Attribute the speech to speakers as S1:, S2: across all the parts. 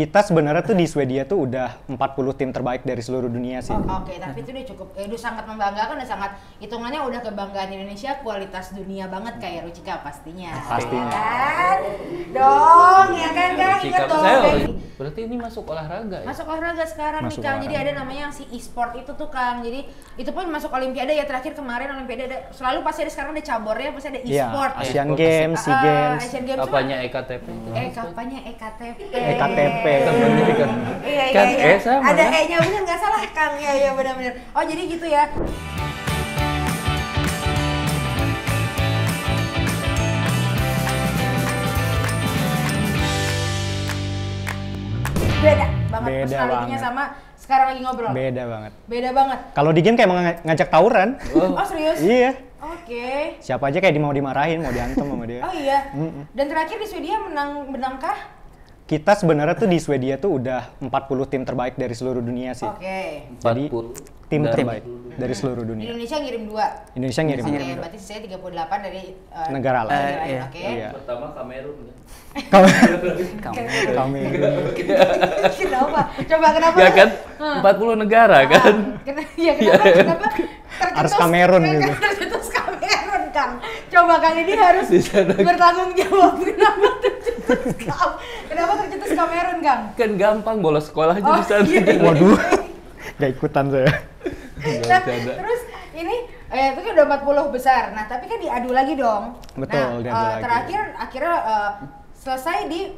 S1: Kita sebenarnya tuh di Swedia tuh udah 40 tim terbaik dari seluruh dunia sih.
S2: Oke, tapi itu udah cukup, udah sangat membanggakan, udah sangat hitungannya udah kebanggaan Indonesia, kualitas dunia banget kayak Ruchika pastinya.
S1: Pastinya.
S2: Kan? Dong, ya kan Kang? Ingat dong.
S3: Berarti ini masuk olahraga ya?
S2: Masuk olahraga sekarang nih Kang, jadi ada namanya si e-sport itu tuh Kang, jadi itu pun masuk Olimpiade ya, terakhir kemarin Olimpiade ada, selalu pasti ada, sekarang ada cabornya, pasti ada e-sport.
S1: Iya, Asian Games, SEA Games.
S2: Asian Games
S3: Apanya EKTP?
S2: Kampanye EKTP.
S1: EKTP.
S2: Iya.
S3: Sama.
S2: Ada E-nya bener nggak salah Kang, ya benar-benar. Oh jadi gitu ya. Beda banget personalitinya sama sekarang lagi ngobrol.
S1: Beda banget.
S2: Beda banget.
S1: Kalau di game kayak ngajak tawuran.
S2: Oh serius?
S1: Iya.
S2: Oke.
S1: Siapa aja kayak mau dimarahin, mau diantem sama dia.
S2: Oh iya. Dan terakhir di Swedia menangkah?
S1: Kita sebenarnya tuh di Swedia tuh udah 40 tim terbaik dari seluruh dunia sih.
S2: Oke.
S1: Jadi tim terbaik dari seluruh dunia.
S2: Indonesia ngirim 2.
S1: Indonesia ngirim.
S2: Oke, berarti sisanya 38 dari
S1: negara lain.
S2: Iya. Oke.
S1: Iya.
S3: Pertama Kamerun.
S1: Kamerun.
S2: Kenapa? Coba kenapa?
S3: Ya kan 40 negara kan.
S2: Iya, kenapa?
S1: Harus Kamerun gitu.
S2: Tercetus Kamerun, Kang. Coba Kang ini harus bertanggung jawab kenapa tercetus Kamerun, Kang?
S3: Kan gampang bolos sekolah aja di sana.
S2: Iya.
S1: Waduh. Gak ikutan saya.
S2: Nah, terus ini itu kan udah 40 besar. Nah, tapi kan diadu lagi dong.
S1: Betul, diadu lagi.
S2: Terakhir akhirnya selesai di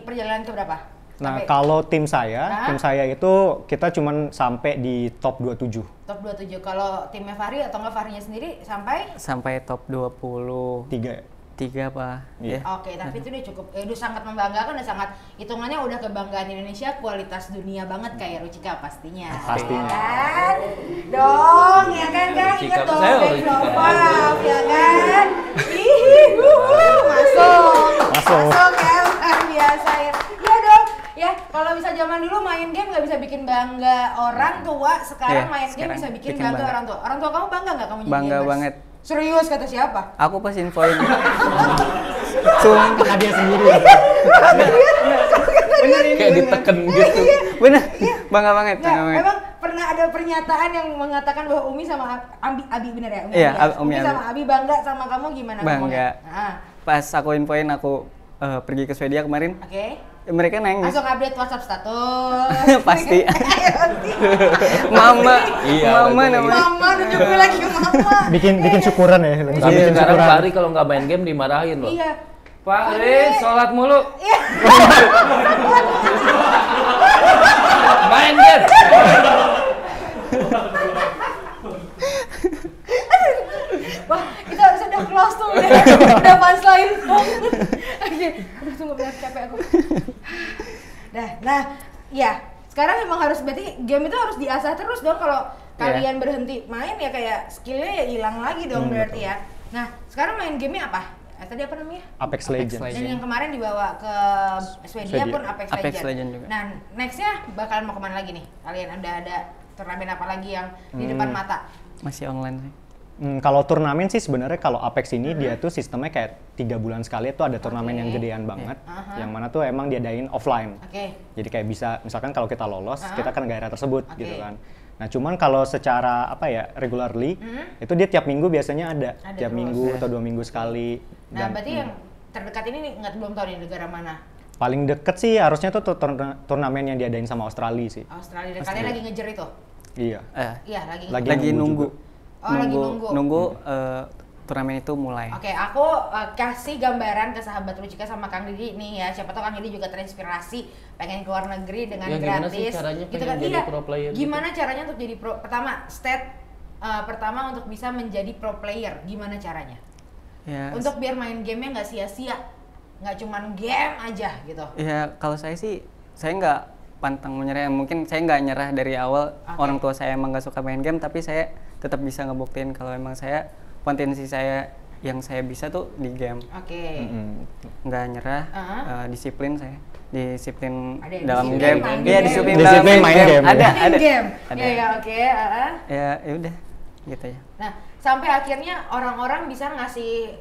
S2: perjalanan ke berapa?
S1: Nah, kalau tim saya itu kita cuman sampai di top 27.
S2: Top 27. Kalau timnya Fahri atau enggak Fahrinya sendiri
S4: sampai top 23 Pak.
S1: Iya.
S2: Oke, tapi itu udah cukup, udah sangat membanggakan, udah sangat hitungannya udah kebanggaan Indonesia, kualitas dunia banget kayak Ruchika pastinya.
S1: Pastinya.
S2: Kan? Dong, ya kan Kang? Ingat dong, Back Love, ya kan? Masuk ya, luar biasa ya. Iya dong, ya kalau bisa zaman dulu main game nggak bisa bikin bangga orang tua, sekarang main game bisa bikin bangga orang tua. Orang tua kamu bangga nggak kamu jadi
S4: Bangga
S2: gamers?
S4: banget.
S2: Serius kata siapa?
S4: Aku pas infoin.
S1: Sumpah dia sendiri.
S4: Bener ini.
S3: Kayak diteken gitu.
S4: Bener. Bangga banget.
S2: Emang pernah ada pernyataan yang mengatakan bahwa Umi sama Abi bener ya?
S4: Iya,
S2: Umi
S4: Abi.
S2: sama Abi bangga sama kamu gimana?
S4: Bangga.
S2: Nah,
S4: Pas aku infoin aku pergi ke Swedia kemarin,
S2: oke.
S4: mereka nangis.
S2: Langsung update WhatsApp status.
S4: Pasti. Mama.
S3: Iya,
S4: Mama
S3: betul.
S4: namanya.
S2: Mama nunjukin lagi ke mama.
S1: bikin syukuran ya.
S3: Tapi sekarang Fahri kalau nggak main game dimarahin loh.
S2: Iya.
S3: Pak, sholat mulu.
S2: Iya.
S3: Main game.
S2: Wah, kita harus udah close tuh, udah punchline. Oke, aduh tunggu benar capek aku. Nah, ya sekarang emang harus, berarti game itu harus diasah terus dong. Kalau kalian berhenti main ya kayak skillnya ya hilang lagi dong berarti ya. Nah, sekarang main gamenya apa? Tadi apa namanya?
S1: Apex Legends.
S2: Dan yang kemarin dibawa ke Swedia pun Apex Legends.
S4: juga.
S2: Nah, nextnya bakalan mau kemana lagi nih? Kalian udah ada turnamen apa lagi yang di depan mata?
S4: Masih online sih.
S1: Kalau turnamen sih sebenarnya kalau Apex ini dia tuh sistemnya kayak 3 bulan sekali tuh ada turnamen yang gedean banget, yang mana tuh emang diadain offline. Jadi kayak bisa misalkan kalau kita lolos kita ke negara tersebut gitu kan. Nah cuman kalau secara apa ya regularly itu dia tiap minggu biasanya ada tiap minggu atau 2 minggu sekali.
S2: Nah berarti yang terdekat ini belum tahu di negara mana?
S1: Paling deket sih harusnya tuh turnamen yang diadain sama Australia sih.
S2: Australia. Kalian lagi ngejar itu?
S1: Iya.
S2: Iya
S4: Lagi nunggu.
S2: Lagi
S4: nunggu turnamen itu mulai.
S2: Oke, aku kasih gambaran ke sahabat Ruchika sama Kang Didi nih ya. Siapa tahu Kang Didi juga terinspirasi pengen keluar negeri dengan
S3: gimana
S2: gratis.
S3: Sih caranya
S2: gitu kan?
S3: jadi pro player?
S2: Gimana caranya untuk jadi pro? Pertama untuk bisa menjadi pro player, gimana caranya?
S4: Ya,
S2: untuk biar main gamenya nggak sia-sia, nggak cuman game aja gitu.
S4: Ya kalau saya sih, saya nggak pantang menyerah. Mungkin saya nggak nyerah dari awal. Orang tua saya emang nggak suka main game, tapi saya tetap bisa ngebuktiin kalau emang saya potensi saya yang saya bisa tuh di game. Nggak nyerah, disiplin saya, disiplin dalam game. Iya disiplin
S1: main game.
S4: Ada.
S2: Ya oke.
S4: Ya udah gitu ya.
S2: Nah sampai akhirnya orang-orang bisa ngasih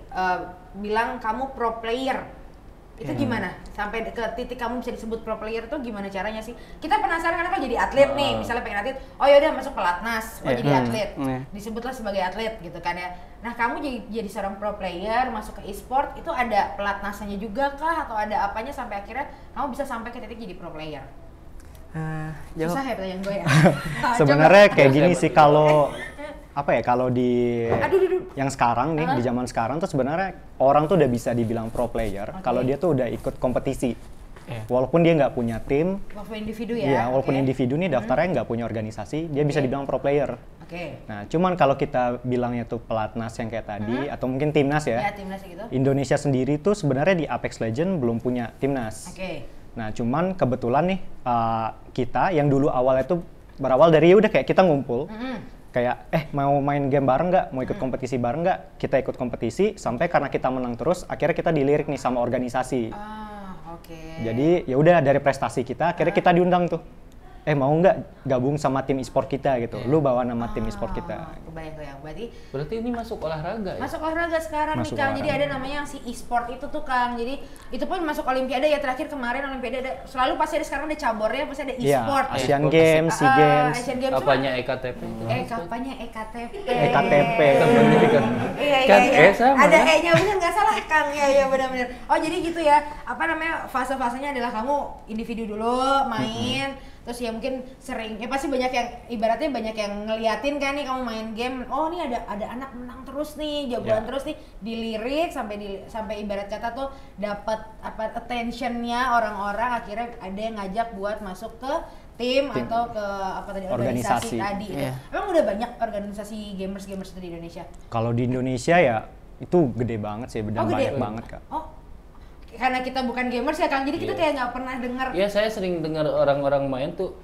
S2: bilang kamu pro player Itu gimana? Sampai ke titik kamu bisa disebut pro player tuh gimana caranya sih? Kita penasaran karena kan jadi atlet nih, misalnya pengen atlet, oh yaudah masuk pelatnas, jadi atlet, disebutlah sebagai atlet gitu kan ya. Nah kamu jadi seorang pro player, masuk ke e-sport, itu ada pelatnasannya juga kah? Atau ada apanya sampai akhirnya kamu bisa sampai ke titik jadi pro player? Susah ya pertanyaan gue ya?
S1: Sebenarnya kayak gini sih, kalau apa ya, kalau di yang sekarang nih, di zaman sekarang tuh sebenarnya orang tuh udah bisa dibilang pro player kalau dia tuh udah ikut kompetisi. Walaupun dia nggak punya tim,
S2: walaupun individu ya.
S1: Iya, walaupun individu nih daftarnya nggak punya organisasi, dia bisa dibilang pro player. Nah, cuman kalau kita bilangnya tuh pelatnas yang kayak tadi, atau mungkin timnas ya,
S2: timnas gitu.
S1: Indonesia sendiri tuh sebenarnya di Apex Legends belum punya timnas. Nah, cuman kebetulan nih kita yang dulu awalnya tuh berawal dari udah kayak kita ngumpul, kayak mau main game bareng nggak, mau ikut kompetisi bareng nggak, kita ikut kompetisi sampai karena kita menang terus, akhirnya kita dilirik nih sama organisasi. Jadi ya udah dari prestasi kita, akhirnya kita diundang tuh. Mau nggak gabung sama tim e-sport kita gitu, lu bawa nama tim e-sport kita.
S2: Kebayang.
S3: Berarti ini masuk olahraga ya?
S2: Masuk olahraga sekarang nih Kang, jadi ada namanya yang si e-sport itu tuh Kang, jadi itu pun masuk olimpiade ya, terakhir kemarin olimpiade ada, selalu pasti ada, sekarang ada cabornya, pasti ada e-sport.
S1: Asian Games, SEA Games.
S2: Asian Games
S3: Apanya EKTP?
S2: Apanya EKTP?
S1: EKTP.
S2: Iya.
S3: Sama.
S2: Ada E-nya, bener nggak salah Kang, iya benar-benar. Oh jadi gitu ya, apa namanya, fase-fasenya adalah kamu individu dulu main, terus ya mungkin sering, ya pasti banyak yang, ibaratnya banyak yang ngeliatin kan nih kamu main game, oh nih ada anak menang terus nih, jagoan terus nih, dilirik sampai ibarat kata tuh dapat apa attentionnya orang-orang, akhirnya ada yang ngajak buat masuk ke tim atau ke apa tadi organisasi tadi. Emang udah banyak organisasi gamers itu di Indonesia?
S1: Kalau di Indonesia ya itu gede banget sih, banyak banget Kak.
S2: Karena kita bukan gamers ya Kang, jadi kita kayak nggak pernah dengar.
S3: Iya, saya sering dengar orang-orang main tuh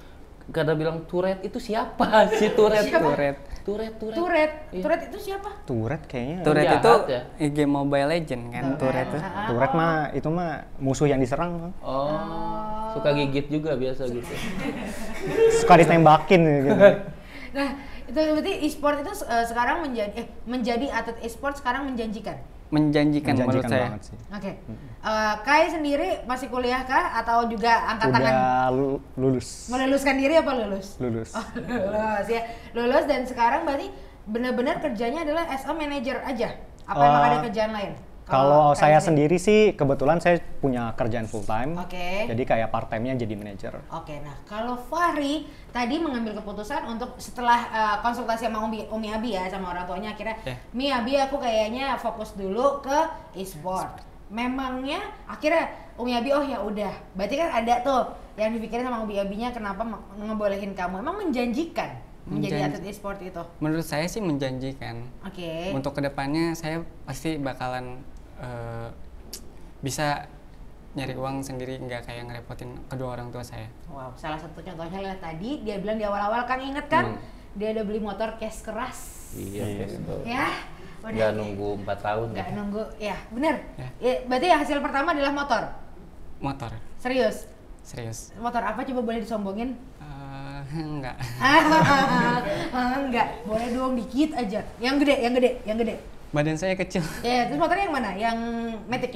S3: kadang bilang Turret itu siapa sih? Turret itu siapa?
S1: Turret kayaknya.
S4: Turret itu game Mobile Legend kan.
S1: Turret itu mah musuh yang diserang.
S3: Suka gigit juga biasa gitu.
S1: Suka ditembakin gitu.
S2: Nah, itu berarti e-sport itu sekarang menjadi atlet e-sport sekarang menjanjikan
S4: menurut saya.
S2: Kai sendiri masih kuliah kah atau juga angkat tangan?
S1: Udah lulus.
S2: Meluluskan diri apa lulus?
S1: Lulus.
S2: Lulus ya. Lulus dan sekarang berarti benar-benar kerjanya adalah as a manager aja. Apa emang ada kerjaan lain?
S1: Kalau saya sendiri sih kebetulan saya punya kerjaan full time. Jadi kayak part time-nya jadi manajer.
S2: Nah kalau Fahri tadi mengambil keputusan untuk setelah konsultasi sama Umi Abi ya, sama orang tuanya, akhirnya Mi Abi aku kayaknya fokus dulu ke e-sport. Memangnya akhirnya Umi Abi ya udah. Berarti kan ada tuh yang dipikirin sama Umi Abinya, kenapa ngebolehin kamu? Emang menjanjikan menjadi atlet e-sport itu? Menurut
S4: saya sih menjanjikan. Untuk kedepannya saya pasti bakalan bisa nyari uang sendiri, nggak kayak ngerepotin kedua orang tua saya.
S2: Wow, salah satu contohnya lah tadi dia bilang di awal-awal, Kang inget kan? Dia udah beli motor cash keras.
S3: Iya.
S2: Ya.
S3: Nggak nunggu 4 tahun.
S2: Nggak nunggu, ya bener. Ya, berarti hasil pertama adalah motor?
S4: Motor.
S2: Serius? Motor apa, coba boleh disombongin?
S4: Enggak.
S2: Enggak, boleh dong dikit aja. Yang gede.
S4: Badan saya kecil.
S2: Terus motornya yang mana? Yang Matic?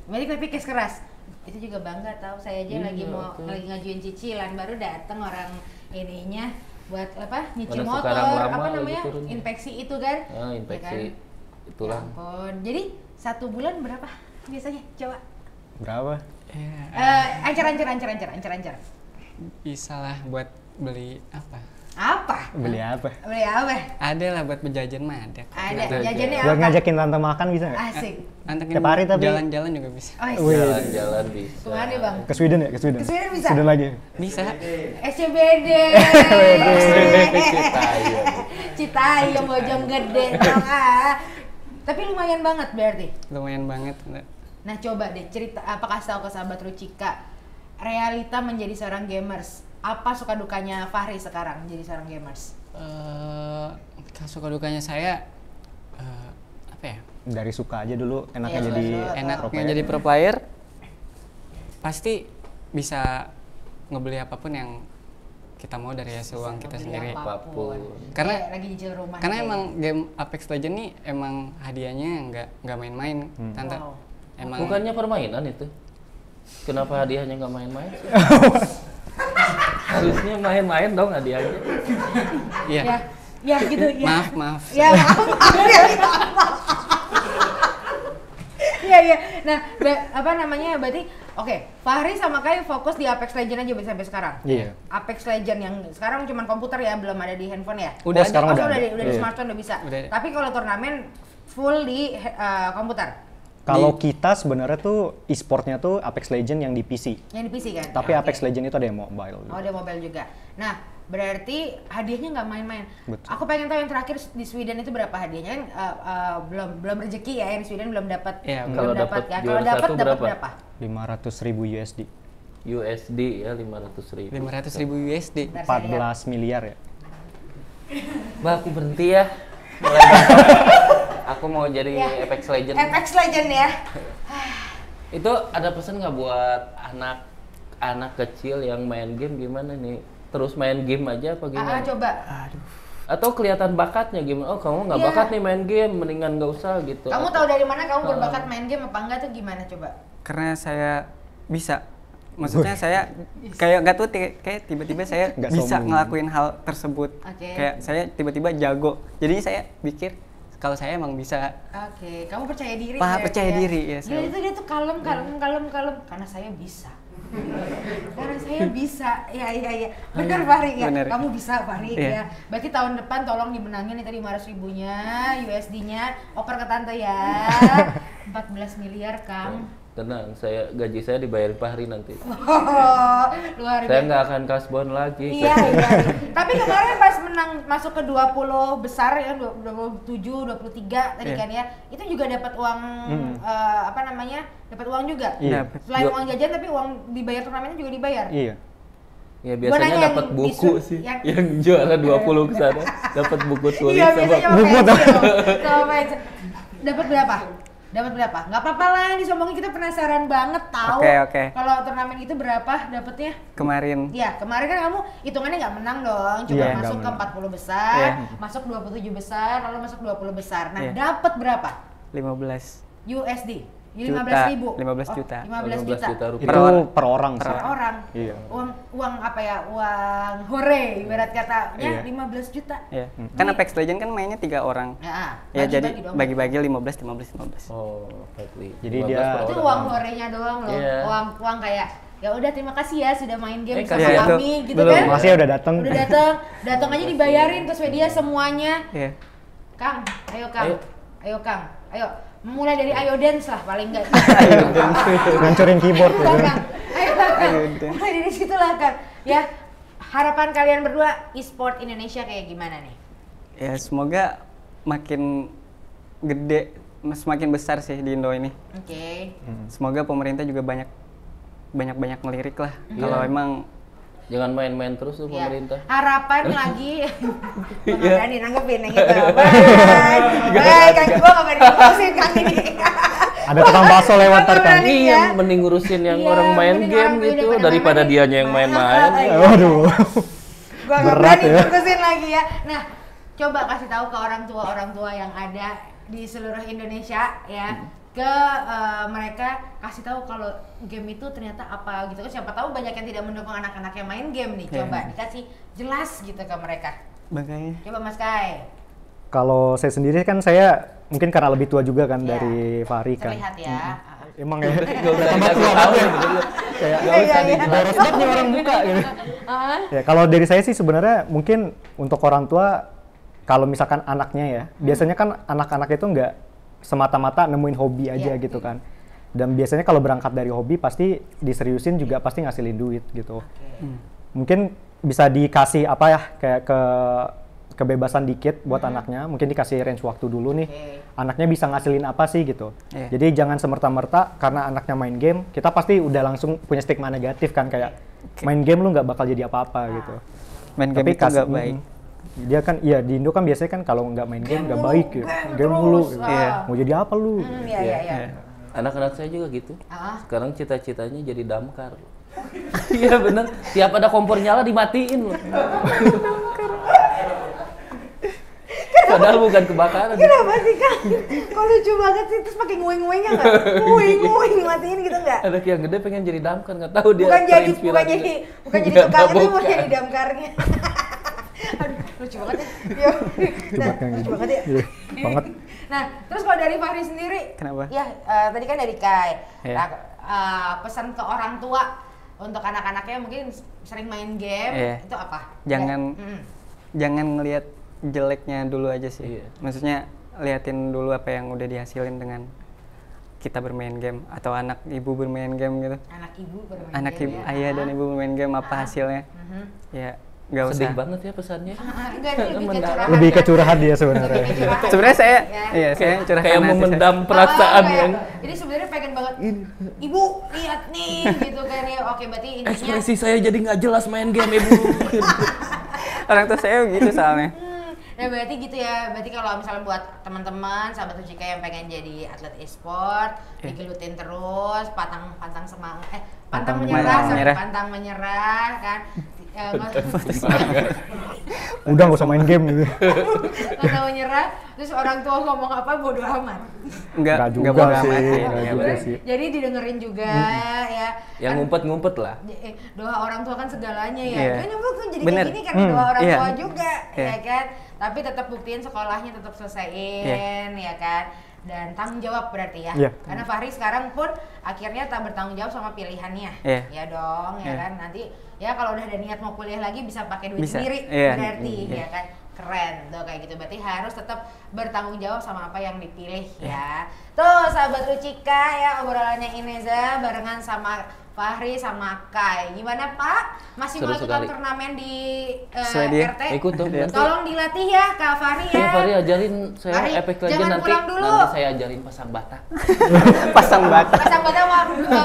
S4: Matic
S2: tapi cash keras. Itu juga bangga tahu, saya aja lagi ngajuin cicilan, baru datang orang ininya buat apa? Nyicil motor, apa namanya? Inspeksi itu kan?
S3: Inspeksi. Itulah.
S2: Jadi 1 bulan berapa biasanya? Coba.
S1: Berapa?
S2: Ancar.
S4: Bisa lah buat beli apa?
S1: Beli apa?
S4: Ada lah buat berjajan mah ada.
S2: Jajannya apa?
S1: Buat ngajakin tante makan bisa nggak?
S2: Asik.
S4: Tiap hari tapi jalan-jalan juga bisa.
S3: Jalan-jalan bisa.
S2: Kemana nih Bang?
S1: Ke Sweden ya? Ke Sweden bisa? Sweden lagi?
S4: Bisa.
S2: SCBD. Citayam Bojonggede. Tapi lumayan banget berarti?
S4: Lumayan banget.
S2: Nah coba deh cerita, kasih tahu ke sahabat Rucika, realita menjadi seorang gamers. Apa suka dukanya Fahri sekarang jadi seorang gamers?
S4: Suka dukanya saya apa ya?
S1: Dari suka aja dulu, enaknya
S4: jadi pro player. Pasti bisa ngebeli apapun yang kita mau dari hasil uang kita sendiri.
S3: Apapun.
S2: Karena lagi nyicil rumah.
S4: Karena emang game Apex Legends nih emang hadiahnya nggak main-main, Tante. Emang
S3: Bukannya permainan itu? Kenapa hadiahnya nggak main-main? Harusnya main-main dong hadiahnya.
S4: iya.
S2: Ya gitu ya.
S4: Maaf.
S2: Ya maaf ya. Iya. Nah, apa namanya? Berarti Fahri sama Kai fokus di Apex Legends aja sampai sekarang.
S1: Iya.
S2: Apex Legends yang sekarang cuma komputer ya, belum ada di handphone ya.
S4: Udah
S1: sekarang udah
S2: udah
S1: ada.
S2: di
S1: Iya.
S2: smartphone udah bisa.
S4: Udah.
S2: Tapi kalau turnamen full di komputer.
S1: Kalau kita sebenarnya tuh e-sportnya tuh Apex Legends yang di PC.
S2: Yang di PC kan?
S1: Tapi
S2: Ya,
S1: Apex
S2: oke.
S1: Legends itu ada yang mobile.
S2: Oh, ada mobile juga. Nah, berarti hadiahnya nggak main-main.
S1: Betul.
S2: Aku pengen tahu yang terakhir di Sweden itu berapa hadiahnya kan? Belum rezeki ya, yang di Sweden belum dapat.
S4: Iya,
S2: belum
S3: kalau
S2: dapat
S3: dapat
S2: ya.
S3: juara
S2: Kalau dapat
S3: satu
S2: dapat
S3: berapa?
S2: berapa?
S1: 500.000 USD.
S3: USD ya 500.000.
S4: 500.000 USD.
S2: Bentar, saya lihat.
S1: 14 miliar ya.
S3: Bah, aku berhenti ya. Mulai besok. Aku mau jadi
S2: Ya.
S3: Apex Legends.
S2: Apex Legends ya.
S3: Itu ada pesan nggak buat anak kecil yang main game gimana nih? Terus main game aja apa gimana?
S2: Coba.
S3: Atau kelihatan bakatnya gimana? Oh, kamu nggak
S2: Iya.
S3: bakat nih main game, mendingan nggak usah gitu.
S2: Kamu tahu dari mana kamu berbakat main game apa enggak tuh gimana coba?
S4: Karena saya bisa. Maksudnya saya kayak gak tuh kayak tiba-tiba saya
S1: Nggak
S4: bisa
S1: sombong.
S4: ngelakuin hal tersebut.
S2: Oke.
S4: Kayak saya tiba-tiba jago. Jadi saya pikir kalau saya emang bisa.
S2: Oke, kamu percaya diri?
S4: Percaya diri ya.
S2: Dia tuh kalem karena saya bisa. Karena saya bisa. Iya. Benar Fahri ya.
S4: Bener.
S2: Kamu bisa Fahri
S4: Iya.
S2: ya. Berarti tahun depan tolong dimenangin nih tadi 500.000-nya USD-nya oper ke tante ya. 14 miliar Kang.
S3: Tenang, gaji saya dibayar Fahri nanti.
S2: Luar
S3: Saya
S2: biasa.
S3: nggak akan kasbon lagi.
S2: Iya. Tapi kemarin pas menang masuk ke 20 besar ya 27, 23 tadi
S4: Iya.
S2: kan ya. Itu juga dapat uang apa namanya? Dapat uang juga.
S1: Iya.
S4: Dapet.
S2: Selain uang jajan tapi uang dibayar turnamennya juga dibayar.
S1: Iya.
S3: Ya
S2: Gua
S3: biasanya
S2: nanya yang
S3: dapat buku
S2: disu-
S3: sih.
S2: yang-
S3: Yang juara 20 ke sana dapat buku tulis
S2: Iya,
S3: sama
S2: biasanya
S1: buku
S2: sama
S1: tuh.
S2: pensil. Sama pensil. Dapat berapa? Dapat berapa? Nggak apa-apa lah, disombongin, kita penasaran banget tahu.
S4: Oke.
S2: Kalau turnamen itu berapa dapatnya?
S4: Kemarin
S2: Iya, kemarin kan kamu hitungannya nggak menang dong, cuma
S1: Iya,
S2: masuk
S1: nggak
S2: ke
S1: menang.
S2: 40 besar,
S4: Iya.
S2: masuk 27 besar, lalu masuk 20 besar. Nah,
S4: Iya.
S2: dapat berapa?
S4: 15
S2: USD?
S4: Juta,
S2: 15.000.
S4: 15 juta.
S2: 15
S3: 15
S2: juta.
S3: juta rupiah.
S1: Itu per orang sih.
S2: Per orang.
S1: Iya.
S2: Uang apa ya? Uang hore ibarat katanya
S1: Iya.
S2: 15 juta.
S4: ya. Kan Apex Legends kan mainnya 3 orang.
S2: Ya,
S4: Ya
S2: bagi-bagi
S4: jadi
S2: dong.
S4: bagi-bagi 15.
S3: Oh, Fahri.
S1: Jadi
S3: 15
S1: dia-
S3: per
S2: Itu
S3: orang.
S2: uang horenya doang loh.
S3: Iya.
S2: Uang kayak ya udah terima kasih ya sudah main game sama
S3: kasih
S4: ya.
S2: kami gitu
S3: Belum.
S2: kan.
S1: Makasih ya udah datang.
S2: Udah datang aja dibayarin ke Swedia semuanya.
S4: Iya.
S2: Kang, ayo Kang.
S3: Ayo.
S2: Ayo Kang. Ayo. Mulai dari Ayo Dance lah paling enggak.
S1: Ngancurin keyboard
S2: Ayo
S1: gitu.
S2: Kang. Ayo Kang.
S4: Ayo Dance.
S2: Mulai dari situ lah Kang. Ya. Harapan kalian berdua e-sport Indonesia kayak gimana nih?
S4: Ya semoga makin gede, semakin besar sih di Indo ini.
S2: Oke.
S4: Semoga pemerintah juga banyak ngelirik lah.
S3: Iya.
S4: Kalau emang
S3: Jangan main-main terus tuh
S2: Ya.
S3: pemerintah.
S2: Harapan lagi. Gua nggak
S3: Iya.
S2: berani nanggepin yang itu. Baik, Kang, gua nggak berani ngurusin Kang ini.
S1: Ada tukang bakso lewat ntar kan.
S2: Berani
S3: Iya,
S2: ya.
S3: mending ngurusin yang
S2: Iya,
S3: orang main
S2: mending
S3: game
S2: orang
S3: gitu
S2: daripada
S3: daripada
S2: main-main.
S3: dianya yang main-main.
S2: Iya.
S1: Waduh.
S2: Gua nggak
S1: Berat
S2: berani
S1: ya.
S2: ngurusin lagi ya. Nah, coba kasih tahu ke orang tua yang ada di seluruh Indonesia ya. Ke mereka kasih tahu kalau game itu ternyata apa gitu kan, siapa tahu banyak yang tidak mendukung anak-anak yang main game nih. Coba dikasih jelas gitu ke mereka.
S4: makanya
S2: Coba Mas Kai.
S1: Kalau saya sendiri kan saya mungkin karena lebih tua juga kan
S2: Iya.
S1: dari Fahri kan.
S2: Terlihat ya.
S1: Emang ya.
S3: Gak usah dikasih tahu gitu.
S1: Kayak
S2: Iya, iya, iya.
S1: boros banget nih orang buka gitu. Ya kalau dari saya sih sebenarnya mungkin untuk orang tua kalau misalkan anaknya ya, biasanya kan anak-anak itu nggak semata-mata nemuin hobi aja
S2: Iya.
S1: gitu kan. Dan biasanya kalau berangkat dari hobi pasti diseriusin juga pasti ngasilin duit gitu. Mungkin bisa dikasih apa ya kayak kebebasan dikit buat anaknya, mungkin dikasih range waktu dulu nih.
S2: Oke.
S1: Anaknya bisa ngasilin apa sih gitu.
S4: Iya.
S1: Jadi jangan semerta-merta karena anaknya main game, kita pasti udah langsung punya stigma negatif kan kayak main game lu nggak bakal jadi apa-apa gitu.
S4: main game itu nggak baik.
S1: Dia kan iya di Indo kan biasanya kan kalau nggak main game nggak
S2: mulu,
S1: baik ya.
S2: game
S1: Game mulu.
S2: terus,
S1: gitu.
S2: Iya.
S1: Mau jadi apa lu?
S2: Iya, iya, iya.
S4: Iya.
S3: Anak-anak saya juga gitu.
S2: Ah.
S3: Sekarang cita-citanya jadi damkar. Iya bener. Tiap ada kompor nyala dimatiin loh. Padahal bukan kebakaran.
S2: Kenapa sih Kang? Kok lucu banget sih, terus pakai nguing-nguingnya nggak? Nguing-nguing matiin gitu nggak?
S3: Anak yang gede pengen jadi damkar, nggak tahu dia
S2: Bukan jadi
S3: Nggak
S2: tukang itu,
S3: mabok.
S2: mau jadi damkarnya. Aduh, lucu banget ya. Yo. Nah, lucu banget ya.
S1: Banget.
S2: Nah, terus kalau dari Fahri sendiri,
S4: Kenapa?
S2: ya tadi kan dari Kai.
S4: Iya.
S2: Nah, pesan ke orang tua untuk anak-anaknya mungkin sering main game,
S4: Iya.
S2: itu apa?
S4: Jangan
S2: Ya.
S4: jangan ngelihat jeleknya dulu aja sih.
S3: Iya.
S4: Maksudnya liatin dulu apa yang udah dihasilin dengan kita bermain game atau anak ibu bermain game gitu.
S2: Anak ibu bermain
S4: Anak
S2: game
S4: ibu,
S2: ya.
S4: ayah dan ibu bermain game apa hasilnya? Ya nggak usah.
S3: Sedih banget ya pesannya.
S2: Enggak, ini lebih ke curahan.
S1: Lebih ke
S2: kan?
S1: curhat dia sebenarnya.
S2: Lebih ke curahan.
S4: Sebenarnya saya,
S2: Ya.
S4: iya saya curhat
S3: Kayak
S4: hati saya.
S3: memendam perasaan
S2: kayak,
S3: yang
S2: Ini sebenarnya pengen banget. Ibu, lihat nih, gitu kan ya. Oke, berarti intinya.
S3: ekspresi saya jadi nggak jelas main game ibu.
S4: Orang tua saya begitu soalnya.
S2: Nah berarti gitu ya, berarti kalau misalnya buat teman-teman, sahabat Rucika yang pengen jadi atlet e-sport, digelutin terus, pantang semangat, pantang menyerah,
S4: menyerah.
S2: pantang menyerah kan.
S1: Udah nggak usah main game gitu.
S2: Pantang menyerah, terus orang tua ngomong apa bodo amat.
S1: Nggak
S4: Enggak
S1: juga
S4: bodo
S1: sih,
S4: amat sih.
S1: nggak
S4: Iya,
S1: juga
S4: bener.
S1: sih.
S2: Jadi didengerin juga ya.
S3: Yang ngumpet-ngumpet lah.
S2: Doa orang tua kan segalanya ya.
S4: Iya.
S2: Kan nyebut kan jadi
S4: Bener.
S2: kayak gini karena doa orang
S4: Iya.
S2: tua juga,
S4: Iya.
S2: ya kan. Tapi tetap buktiin sekolahnya tetap selesaiin, ya kan. Dan tanggung jawab berarti ya.
S1: Iya.
S2: Karena Fahri sekarang pun akhirnya tak bertanggung jawab sama pilihannya.
S4: Iya.
S2: Ya dong, ya
S4: Iya.
S2: kan. Nanti ya kalau udah ada niat mau kuliah lagi bisa pakai duit
S4: Bisa.
S2: sendiri
S4: Iya.
S2: berarti,
S4: Iya.
S2: ya kan. Keren tuh kayak gitu. Berarti harus tetap bertanggung jawab sama apa yang dipilih ya. Tuh sahabat Rucika ya, obrolannya Ineza barengan sama Fahri sama Kai. Gimana Pak? Masih
S3: Seru
S2: melakukan
S3: sekali.
S2: turnamen di
S4: Swedia.
S2: RT?
S3: Ikut dong,
S4: Iya.
S3: bantu.
S2: Tolong dilatih ya Kak Fahri ya.
S3: Ya, Fahri ajarin saya
S2: Fahri,
S3: efek
S2: jangan
S3: legend nanti.
S2: pulang dulu.
S3: Nanti saya ajarin pasang bata.
S4: Pasang bata.
S2: Pasang bata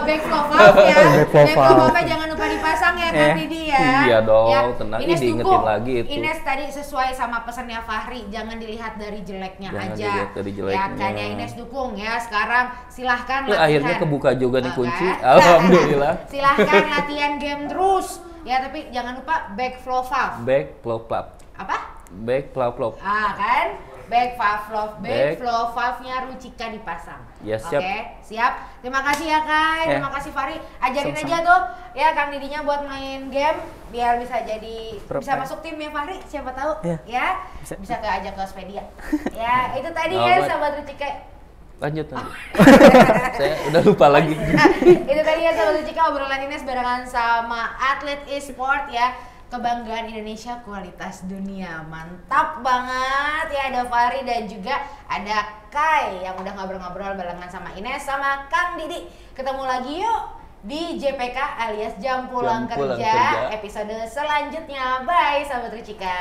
S2: back flow valve ya.
S1: Back flow valve.
S2: Jangan lupa dipasang ya Kak
S4: Iya.
S2: Didi ya.
S3: Iya dong,
S2: Ya,
S3: tenang.
S2: Ines
S3: Ini diingetin
S2: dukung.
S3: lagi itu.
S2: Ines tadi sesuai sama pesannya Fahri, jangan dilihat dari jeleknya
S3: Jangan
S2: aja.
S3: dilihat dari
S2: Ya
S3: jeleknya.
S2: kan ya Ines dukung ya. Sekarang silahkan
S3: Ya,
S2: latihan.
S3: akhirnya kebuka juga nih
S2: Tuh
S3: kunci.
S2: kan?
S3: Alhamdulillah.
S2: Silahkan latihan game terus. Ya tapi jangan lupa back flow valve.
S3: Back plop plop.
S2: Apa?
S3: Back plop plop.
S2: Kan? Back flow
S3: Back.
S2: flow valve-nya Rucika dipasang.
S3: Ya,
S2: Oke,
S3: siap.
S2: siap. Terima kasih ya Kai,
S4: Ya.
S2: terima kasih Fahri. Ajarin
S4: Sama-sama.
S2: aja tuh ya Kang Didinya buat main game biar bisa jadi
S4: Pro
S2: bisa
S4: player.
S2: masuk tim ya Fahri, siapa tahu
S4: Ya.
S2: ya.
S4: Bisa.
S2: Bisa ke ajak ke Swedia. Ya, itu tadi
S3: Oh,
S2: ya
S3: buat-
S2: sahabat Rucika.
S3: Lanjut nanti. Saya udah lupa lagi.
S2: Nah, itu tadi ya sahabat Rucika obrolan Ines barengan sama atlet e-sport ya. Kebanggaan Indonesia, kualitas dunia. Mantap banget ya, ada Fahri dan juga ada Kai yang udah ngobrol-ngobrol barengan sama Ines sama Kang Didi. Ketemu lagi yuk di JPK alias Jam Pulang
S3: Jam Pulang
S2: Kerja
S3: Kerja.
S2: episode selanjutnya. Bye sahabat Rucika.